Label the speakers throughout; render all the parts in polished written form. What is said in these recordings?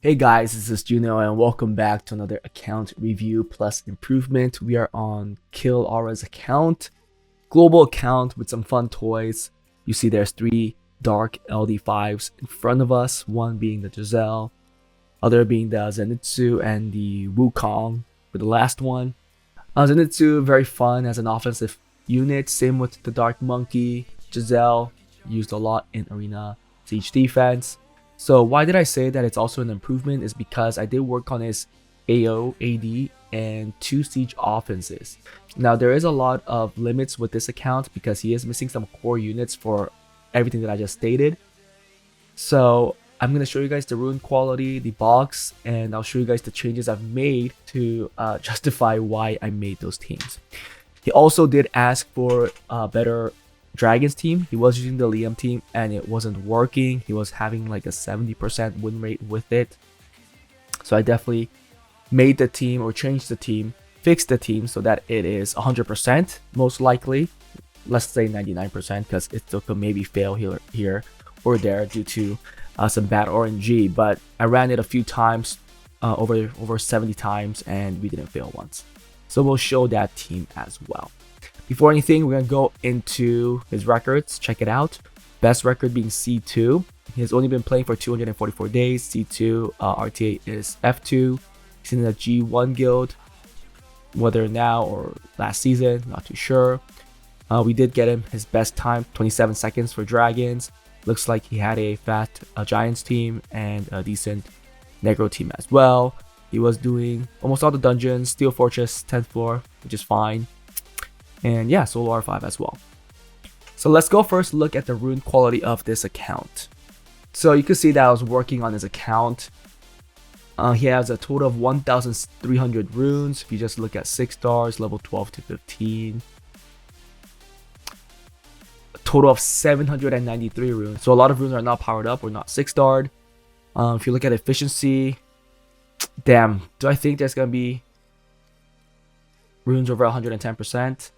Speaker 1: Hey guys, this is Juno and welcome back to another account review plus improvement. We are on K1llaura's account, global account with some fun toys. You see there's 3 dark LD5s in front of us, one being the Giselle, other being the Zenitsu and the Wukong for the last one. Zenitsu, very fun as an offensive unit, same with the Dark Monkey. Giselle, used a lot in Arena Siege defense. So why did I say that it's also an improvement is because I did work on his AO, AD, and 2 siege offenses. Now there is a lot of limits with this account because he is missing some core units for everything that I just stated. So I'm going to show you guys the rune quality, the box, and I'll show you guys the changes I've made to justify why I made those teams. He also did ask for a better Dragons team. He was using the Liam team and it wasn't working. He was having like a 70% win rate with it. So I definitely made the team or changed the team, fixed the team so that it is 100% most likely. Let's say 99% because it still could maybe fail here or there due to some bad RNG. But I ran it a few times, over 70 times, and we didn't fail once. So we'll show that team as well. Before anything, we're going to go into his records. Check it out. Best record being C2. He has only been playing for 244 days. C2 RTA is F2. He's in the G1 guild. Whether now or last season, not too sure. We did get him his best time, 27 seconds for Dragons. Looks like he had a fat Giants team and a decent Negro team as well. He was doing almost all the dungeons. Steel Fortress, 10th floor, which is fine. And yeah, Solo R5 as well. So let's go first look at the rune quality of this account. So you can see that I was working on his account. He has a total of 1,300 runes. If you just look at 6 stars, level 12 to 15. A total of 793 runes. So a lot of runes are not powered up or not 6-starred. If you look at efficiency, damn, do I think there's going to be runes over 110%?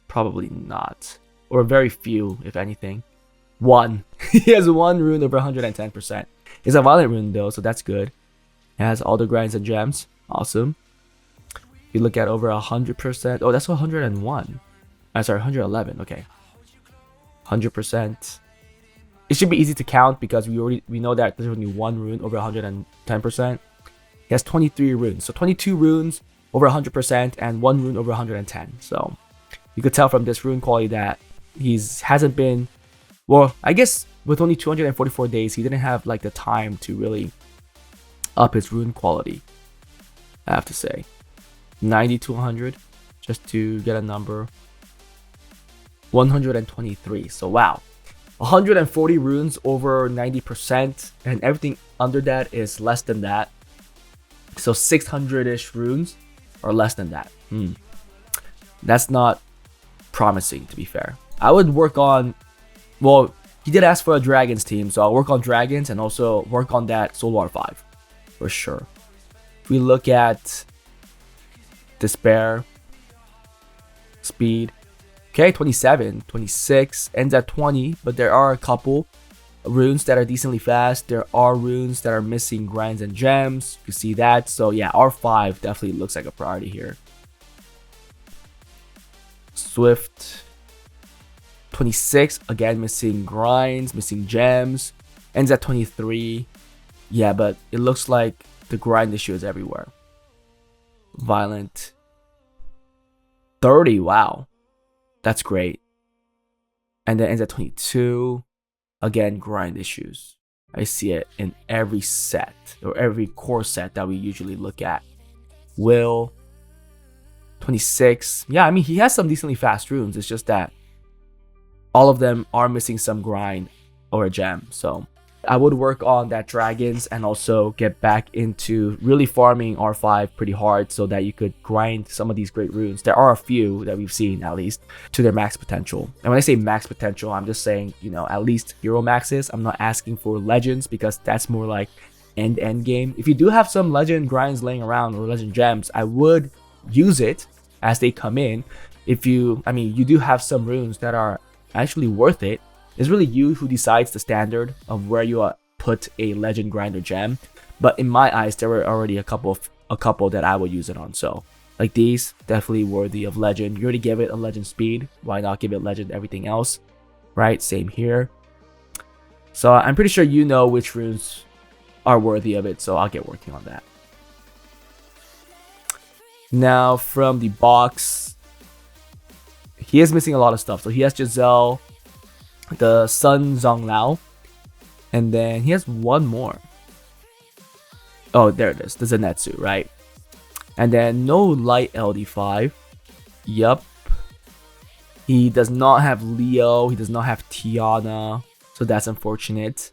Speaker 1: Probably not, or very few, if anything. One. He has 1 rune over 110%. It's a violent rune though, so that's good. It has all the grinds and gems. Awesome. If you look at over 100%, oh, that's 101. Sorry, 111. Okay, 100%. It should be easy to count because we know that there's only 1 rune over 110%. He has 23 runes, so 22 runes over 100% and 1 rune over 110. So you could tell from this rune quality that hasn't been, well, I guess with only 244 days, he didn't have like the time to really up his rune quality. I have to say 90 to 100 just to get a number. 123. So wow, 140 runes over 90% and everything under that is less than that. So 600-ish runes or less than that. That's not promising, to be fair. I would work on, well, he did ask for a Dragons team, so I'll work on Dragons and also work on that Solo R5 for sure. If we look at Despair, Speed, okay, 27, 26, ends at 20, but there are a couple runes that are decently fast. There are runes that are missing grinds and gems. You see that. So yeah, R5 definitely looks like a priority here. Swift, 26, again missing grinds, missing gems, ends at 23. Yeah, but it looks like the grind issue is everywhere. Violent, 30. Wow, that's great. And then ends at 22. Again, grind issues. I see it in every set or every core set that we usually look at. Will, 26. Yeah, I mean, he has some decently fast runes. It's just that all of them are missing some grind or a gem. So I would work on that Dragons and also get back into really farming R5 pretty hard so that you could grind some of these great runes. There are a few that we've seen at least to their max potential. And when I say max potential, I'm just saying, you know, at least hero maxes. I'm not asking for legends because that's more like end game. If you do have some legend grinds laying around or legend gems, I would use it as they come in. If you, I mean, you do have some runes that are actually worth it. It's really you who decides the standard of where you put a legend grinder gem, but in my eyes there were already a couple that I would use it on. So like these, definitely worthy of legend. You already gave it a legend speed, why not give it legend everything else, right? Same here. So I'm pretty sure you know which runes are worthy of it, so I'll get working on that. Now from the box, he is missing a lot of stuff. So he has Giselle, the Sun Zonglao, and then he has one more. Oh, there it is, the Zenitsu, right? And then no light LD5. Yup. He does not have Leo, he does not have Tiana, so that's unfortunate.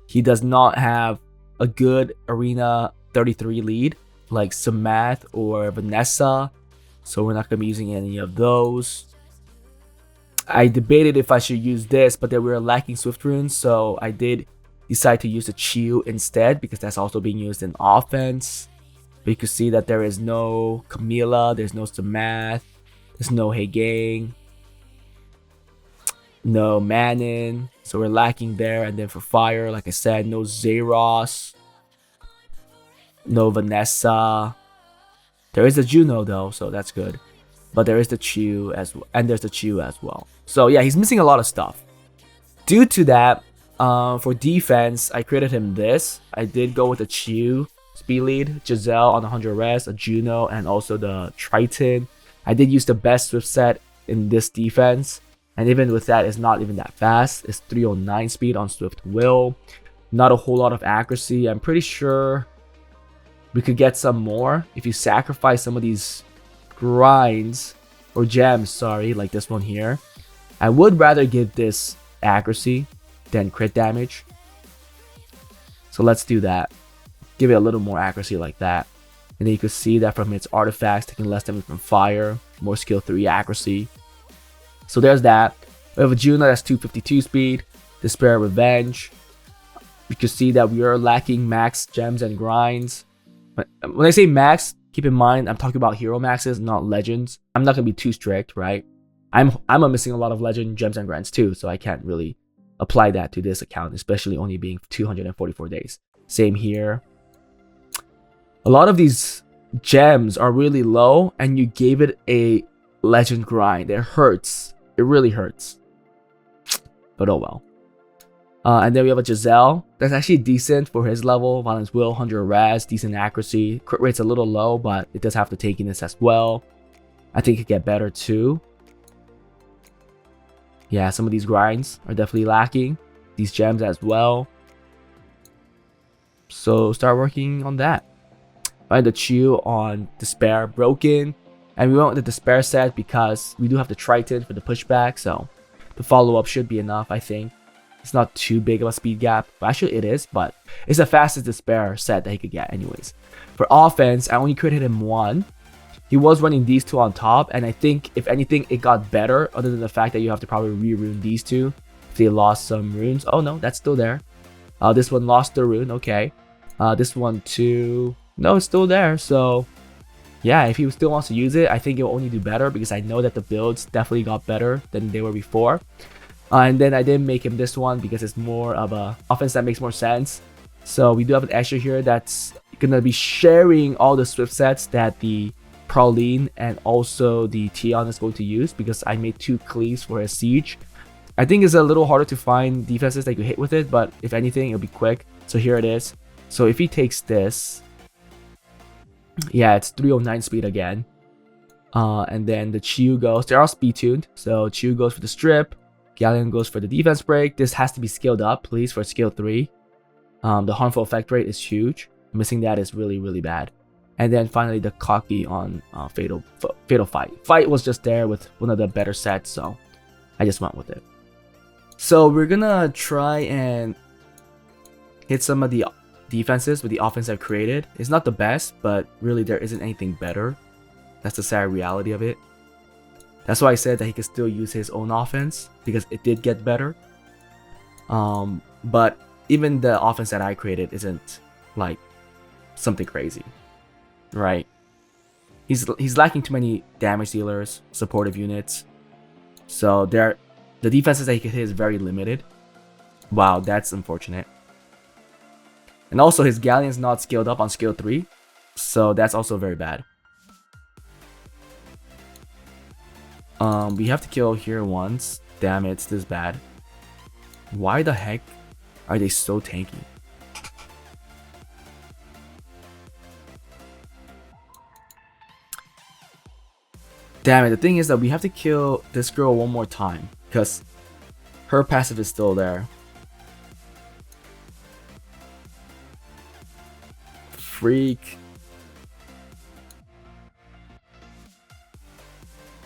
Speaker 1: He does not have a good Arena 33 lead like Samath or Vanessa, so we're not going to be using any of those. I debated if I should use this, but then we were lacking Swift runes, so I did decide to use the Chiu instead because that's also being used in offense. But you can see that there is no Camilla, there's no Samath, there's no Hey Gang, no Manon, so we're lacking there. And then for fire, like I said, no Zeros, no Vanessa. There is a Juno though, so that's good. But there is the Chiu as well, and there's the Chiu as well. So yeah, he's missing a lot of stuff. Due to that, for defense, I created him this. I did go with the Chiu speed lead, Giselle on 100 res, a Juno, and also the Triton. I did use the best Swift set in this defense, and even with that, it's not even that fast. It's 309 speed on Swift Will. Not a whole lot of accuracy. I'm pretty sure we could get some more if you sacrifice some of these grinds or gems, sorry, like this one here. I would rather give this accuracy than crit damage. So let's do that. Give it a little more accuracy like that. And then you can see that from its artifacts, taking less damage from fire, more skill 3 accuracy. So there's that. We have a Juno that's 252 speed, Despair Revenge. You can see that we are lacking max gems and grinds. When I say max, keep in mind I'm talking about hero maxes, not legends. I'm not gonna be too strict, right? I'm missing a lot of legend gems and grinds too, so I can't really apply that to this account, especially only being 244 days. Same here. A lot of these gems are really low, and you gave it a legend grind. It hurts. It really hurts. But oh well. And then we have a Giselle. That's actually decent for his level. Violence Will, 100 res, decent accuracy. Crit rate's a little low, but it does have the tankiness as well. I think it could get better too. Yeah, some of these grinds are definitely lacking. These gems as well. So start working on that. Find the Chiu on Despair broken. And we went with the Despair set because we do have the Triton for the pushback. So the follow-up should be enough, I think. It's not too big of a speed gap. Actually, it is, but it's the fastest Despair set that he could get anyways. For offense, I only created him one. He was running these two on top, and I think, if anything, it got better, other than the fact that you have to probably re-rune these two if they lost some runes. Oh no, that's still there. This one lost the rune, okay. This one too. No, it's still there, so yeah, if he still wants to use it, I think it will only do better because I know that the builds definitely got better than they were before. And then I didn't make him this one because it's more of a offense that makes more sense. So we do have an extra here that's gonna be sharing all the Swift sets that the Praline and also the Tion is going to use, because I made 2 cleaves for his siege. I think it's a little harder to find defenses that you hit with it, but if anything, it'll be quick. So here it is. So if he takes this, yeah, it's 309 speed again. And then the Chiu goes, they're all speed tuned. So Chiu goes for the strip. Galleon goes for the defense break. This has to be scaled up, please, for skill 3. The harmful effect rate is huge. Missing that is really, really bad. And then finally the Cocky on Fatal Fight. Fight was just there with one of the better sets, so I just went with it. So we're gonna try and hit some of the defenses with the offense I've created. It's not the best, but really there isn't anything better. That's the sad reality of it. That's why I said that he could still use his own offense, because it did get better. But even the offense that I created isn't like something crazy, right? He's lacking too many damage dealers, supportive units. So the defenses that he can hit is very limited. Wow, that's unfortunate. And also his Galleon's not scaled up on skill 3. So that's also very bad. We have to kill here once. Damn it, it's this bad. Why the heck are they so tanky? Damn it, the thing is that we have to kill this girl one more time because her passive is still there. Freak.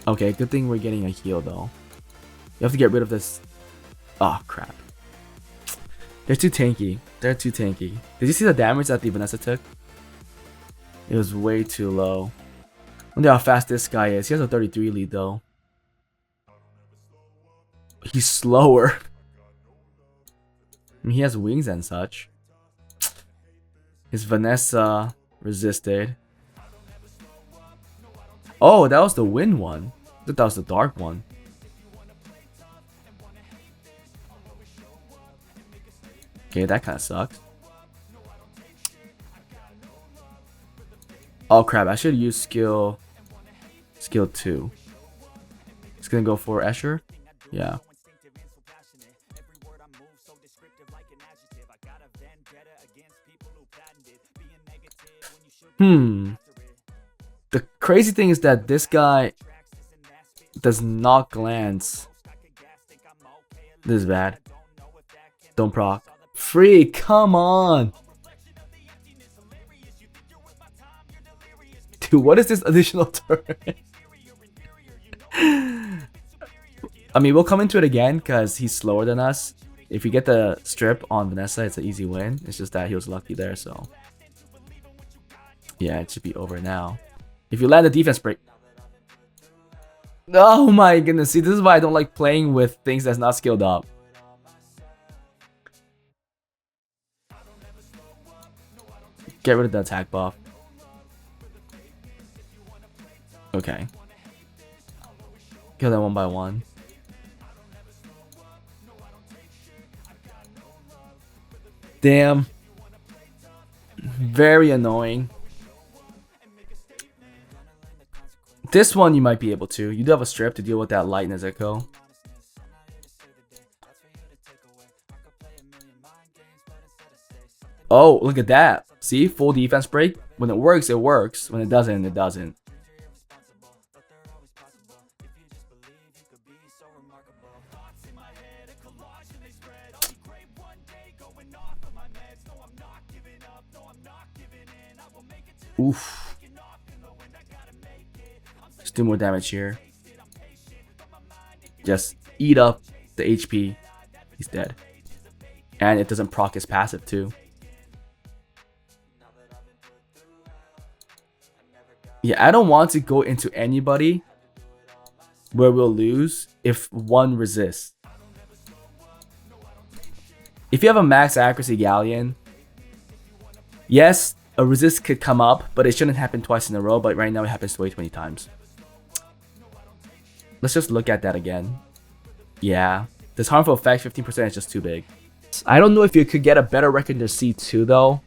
Speaker 1: Okay, good thing we're getting a heal though. You have to get rid of this. Oh crap. They're too tanky. They're too tanky. Did you see the damage that the Vanessa took? It was way too low. I wonder how fast this guy is. He has a 33 lead though. He's slower. I mean, he has wings and such. His Vanessa resisted. Oh, that was the wind one. I thought that was the dark one. Okay, that kind of sucks. Oh crap, I should use skill 2. It's gonna go for Escher. Yeah. The crazy thing is that this guy does not glance. This is bad. Don't proc. Free, come on. Dude, what is this additional turret? I mean, we'll come into it again because he's slower than us. If we get the strip on Vanessa, it's an easy win. It's just that he was lucky there, so. Yeah, it should be over now. If you land a defense break. Oh my goodness. See, this is why I don't like playing with things that's not skilled up. Get rid of the attack buff. Okay. Kill that one by one. Damn. Very annoying. This one you might be able to. You do have a strip to deal with that light Nezuko. Oh, look at that. See? Full defense break. When it works, it works. When it doesn't, it doesn't. Oof. Just do more damage here. Just eat up the HP. He's dead. And it doesn't proc his passive too. Yeah, I don't want to go into anybody where we'll lose if one resists. If you have a max accuracy Galleon, yes, a resist could come up, but it shouldn't happen twice in a row. But right now it happens way 20 times. Let's just look at that again. Yeah, this harmful effect 15% is just too big. I don't know if you could get a better record than C2 though.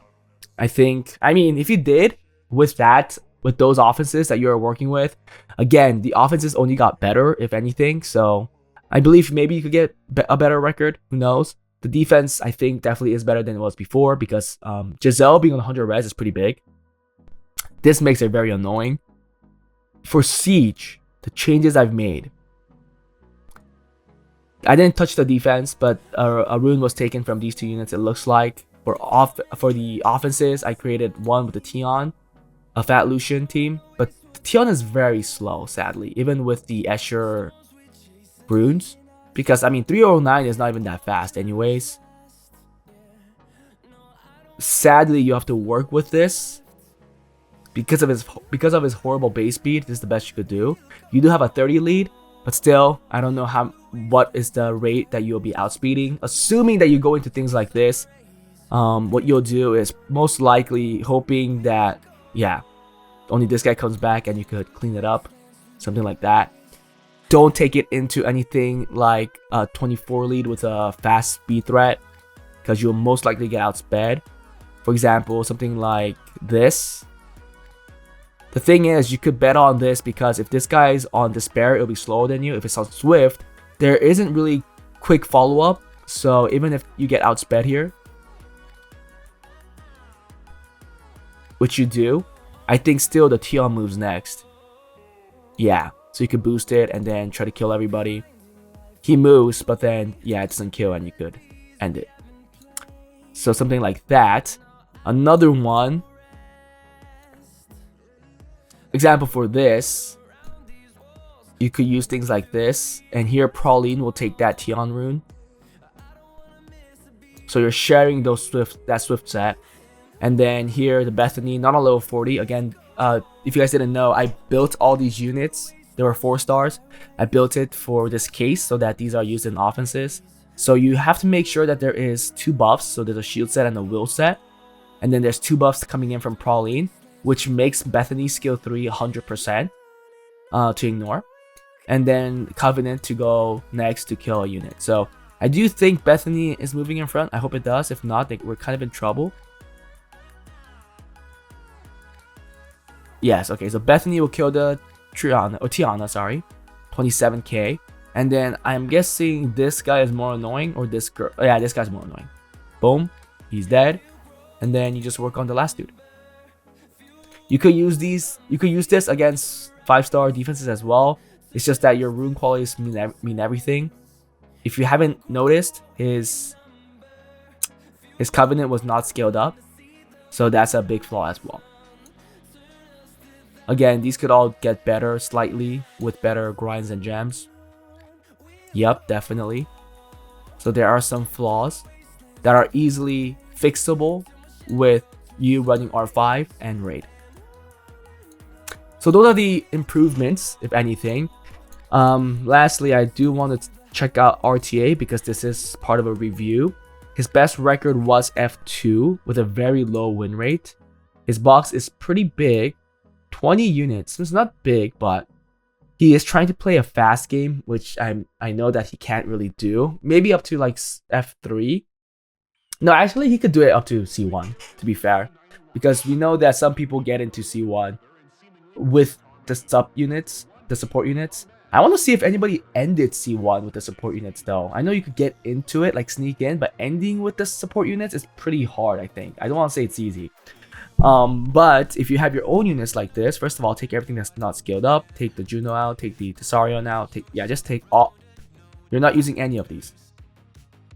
Speaker 1: I mean, if you did with that, with those offenses that you're working with, again, the offenses only got better, if anything. So I believe maybe you could get a better record. Who knows? The defense, I think, definitely is better than it was before because Giselle being on 100 res is pretty big. This makes it very annoying. For Siege, the changes I've made. I didn't touch the defense, but a rune was taken from these two units, it looks like. For the offenses, I created one with the Tion, a Fat Lucian team. But the Tion is very slow, sadly, even with the Escher runes. Because, I mean, 309 is not even that fast anyways. Sadly, you have to work with this. Because of his horrible base speed, this is the best you could do. You do have a 30 lead, but still, I don't know what is the rate that you'll be outspeeding. Assuming that you go into things like this, what you'll do is most likely hoping that, yeah, only this guy comes back and you could clean it up. Something like that. Don't take it into anything like a 24 lead with a fast speed threat, because you'll most likely get outsped. For example, something like this. The thing is, you could bet on this because if this guy is on Despair, it'll be slower than you. If it's on Swift, there isn't really quick follow-up. So even if you get outsped here, which you do, I think still the Tion moves next. Yeah, so you could boost it and then try to kill everybody. He moves, but then, yeah, it doesn't kill and you could end it. So something like that. Another one. Example for this, you could use things like this, and here Praline will take that Tion rune. So you're sharing those that Swift set, and then here the Bethany, not on level 40. Again, if you guys didn't know, I built all these units. There were 4 stars. I built it for this case so that these are used in offenses. So you have to make sure that there is 2 buffs. So there's a shield set and a will set, and then there's 2 buffs coming in from Praline, which makes Bethany skill 3 100% to ignore. And then Covenant to go next to kill a unit. So I do think Bethany is moving in front. I hope it does. If not, we're kind of in trouble. Yes, okay. So Bethany will kill the Tiana, sorry. 27k. And then I'm guessing this guy is more annoying, or this girl. Oh, yeah, this guy's more annoying. Boom. He's dead. And then you just work on the last dude. You could use these. You could use this against 5-star defenses as well. It's just that your rune qualities mean everything. If you haven't noticed, his Covenant was not scaled up, so that's a big flaw as well. Again, these could all get better slightly with better grinds and gems. Yep, definitely. So there are some flaws that are easily fixable with you running R5 and Raid. So those are the improvements, if anything. Lastly, I do want to check out RTA because this is part of a review. His best record was F2 with a very low win rate. His box is pretty big, 20 units. It's not big, but he is trying to play a fast game, which I know that he can't really do. Maybe up to like F3. No, actually he could do it up to C1, to be fair. Because we know that some people get into C1 with the sub units, the support units. I want to see if anybody ended C1 with the support units though. I know you could get into it, like sneak in, but ending with the support units is pretty hard, I think. I don't want to say it's easy. But if you have your own units like this, first of all, take everything that's not scaled up. Take the Juno out, take the Tesarion out, just take all. You're not using any of these.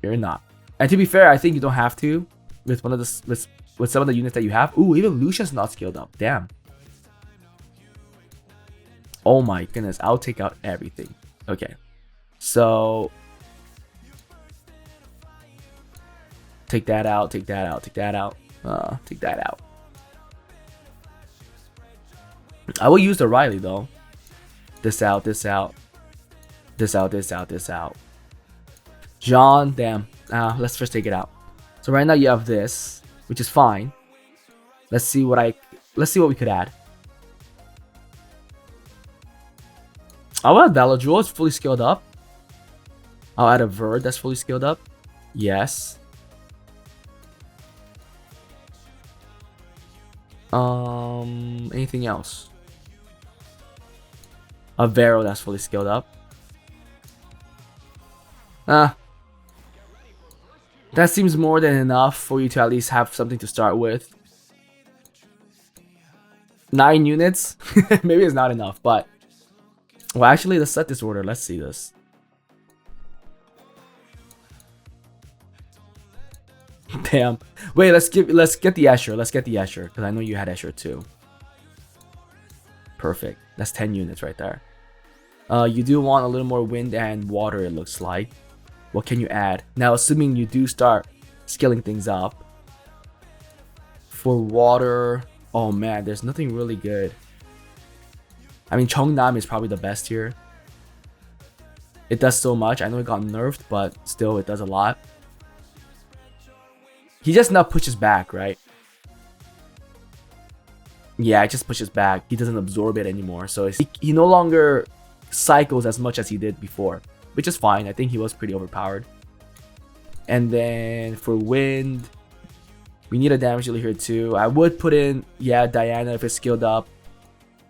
Speaker 1: You're not. And to be fair, I think you don't have to with one of the with some of the units that you have. Ooh, even Lucian's not scaled up. Damn. Oh my goodness, I'll take out everything. Okay, so take that out, take that out, take that out, take that out. I will use the Riley though. This out, this out, this out, this out, this out. John, damn. Let's first take it out. So right now you have this, which is fine. Let's see what we could add. I'll add Valor it's fully scaled up. I'll add a Verd that's fully scaled up. Yes. Anything else? A Vero that's fully scaled up. That seems more than enough for you to at least have something to start with. 9 units? Maybe it's not enough, but well, actually, let's set this order. Let's see this. Damn. Wait, let's get the Escher. Let's get the Escher because I know you had Escher too. Perfect. That's 10 units right there. You do want a little more wind and water, it looks like. What can you add? Now, assuming you do start scaling things up. For water, oh man, there's nothing really good. I mean, Cheongnam is probably the best here. It does so much. I know it got nerfed, but still, it does a lot. He just now pushes back, right? Yeah, it just pushes back. He doesn't absorb it anymore. So he no longer cycles as much as he did before, which is fine. I think he was pretty overpowered. And then for wind, We need a damage dealer here too. I would put in, yeah, Diana if it's skilled up.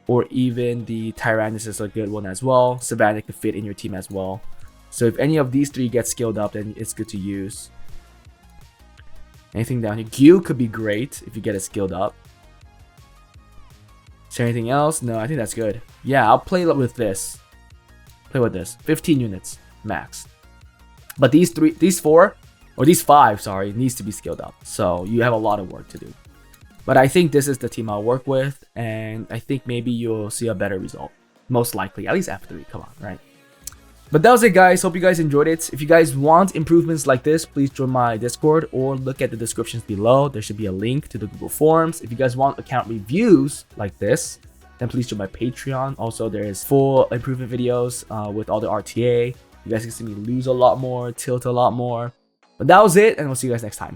Speaker 1: Or even the Tyrannus is a good one as well. Savannah could fit in your team as well. So if any of these three get skilled up, then it's good to use. Anything down here? Gyu could be great if you get it skilled up. Is there anything else? No, I think that's good. Yeah, I'll play with this. Play with this. 15 units max. But these 5, sorry, needs to be skilled up. So you have a lot of work to do. But I think this is the team I'll work with, and I think maybe you'll see a better result. Most likely, at least F3, come on, right? But that was it, guys. Hope you guys enjoyed it. If you guys want improvements like this, please join my Discord or look at the descriptions below. There should be a link to the Google Forms. If you guys want account reviews like this, then please join my Patreon. Also, there is full improvement videos with all the RTA. You guys can see me lose a lot more, tilt a lot more. But that was it, and we'll see you guys next time.